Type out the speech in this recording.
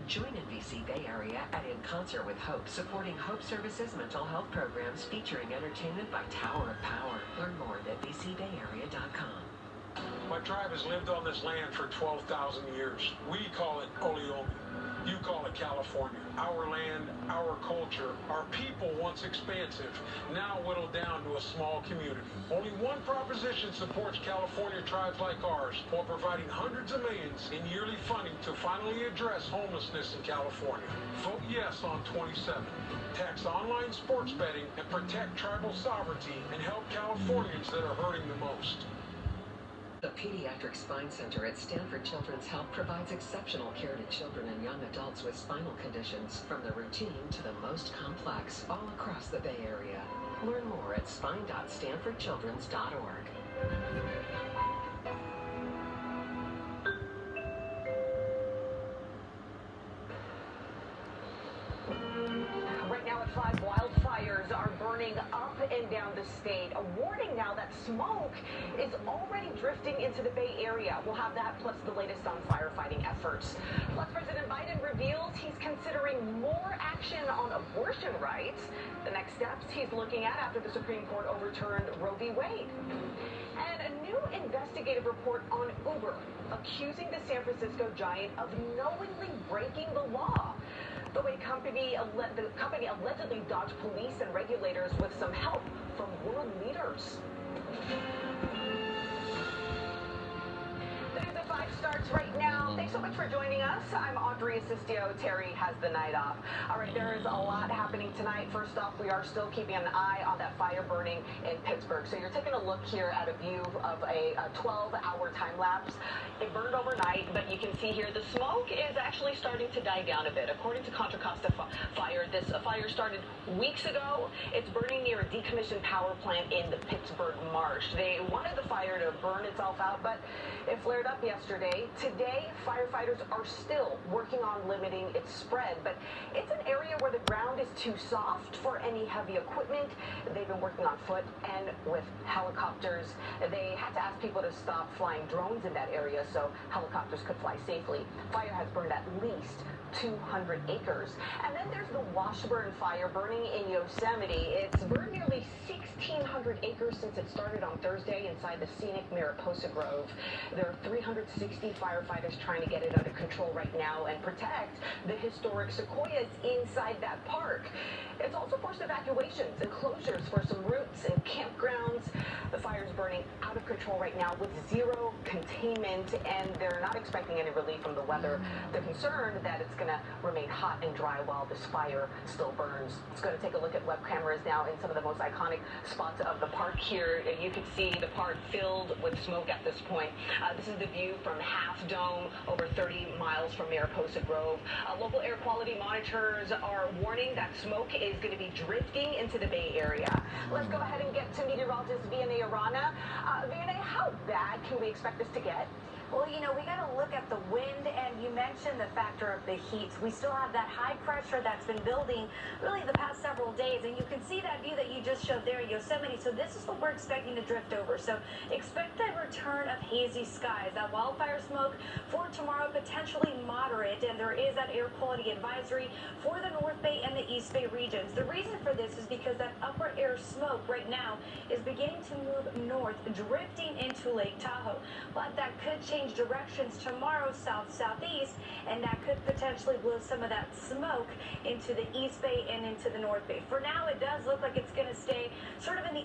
Join NBC Bay Area at In Concert with Hope, supporting Hope Services mental health programs featuring entertainment by Tower of Power. Learn more at NBCBayArea.com. My tribe has lived on this land for 12,000 years. We call it Oleomi. You call it California. Our land, our culture, our people once expansive, now whittled down to a small community. Only one proposition supports California tribes like ours while providing hundreds of millions in yearly funding to finally address homelessness in California. Vote yes on 27. Tax online sports betting and protect tribal sovereignty and help Californians that are hurting the most. The Pediatric Spine Center at Stanford Children's Health provides exceptional care to children and young adults with spinal conditions, from the routine to the most complex, all across the Bay Area. Learn more at spine.stanfordchildrens.org. Right now at 5, wildfires are burning up and down the state. A warning now that smoke is already drifting into the Bay Area. We'll have that plus the latest on firefighting efforts. Plus, President Biden reveals he's considering more action on abortion rights. The next steps he's looking at after the Supreme Court overturned Roe v. Wade. And a new investigative report on Uber, accusing the San Francisco giant of knowingly breaking the law. The company allegedly dodged police and regulators with some help from world leaders. There's the 5 starts right now. Thanks so much for joining us. I'm Audrey Assistio. Terry has the night off. All right, there is a lot happening tonight. First off, we are still keeping an eye on that fire burning in Pittsburgh. So you're taking a look here at a view of a 12-hour time lapse. It burned overnight, but you can see here the smoke is actually starting to die down a bit. According to Contra Costa Fire, this fire started weeks ago. It's burning near a decommissioned power plant in the Pittsburgh Marsh. They wanted the fire to burn itself out, but it flared up yesterday. Today, firefighters are still working on limiting its spread, but it's an area where the ground is too soft for any heavy equipment. They've been working on foot and with helicopters. They had to ask people to stop flying drones in that area so helicopters could fly safely. Fire has burned at least 200 acres. And then there's the Washburn fire burning in Yosemite. It's burned nearly 1,600 acres since it started on Thursday inside the scenic Mariposa Grove. There are 360 firefighters trying to get it under control right now and protect the historic sequoias inside that park. It's also forced evacuations and closures for some routes and campgrounds. The fire is burning out of control right now with zero containment, and they're not expecting any relief from the weather. They're concerned that it's going to remain hot and dry while this fire still burns. Let's go to take a look at web cameras now in some of the most iconic spots of the park here. You can see the park filled with smoke at this point. This is the view from Half Dome, over 30 miles from Mariposa Grove. Local air quality monitors are warning that smoke is going to be drifting into the Bay Area. Let's go ahead and get to meteorologist Vianney Arana. Vianney, how bad can we expect this to get? Well, you know, we got to look at the wind, and you mentioned the factor of the heat. We still have that high pressure that's been building really the past several days, and you can see that view that you just showed there in Yosemite. So this is what we're expecting to drift over. So expect that return of hazy skies. That wildfire smoke for tomorrow potentially moderate, and there is that air quality advisory for the North Bay and the East Bay regions. The reason for this is because that upper air smoke right now is beginning to move north, drifting into Lake Tahoe, but that could change directions tomorrow, south-southeast, and that could potentially blow some of that smoke into the East Bay and into the North Bay. For now, it does look like it's going to stay sort of in the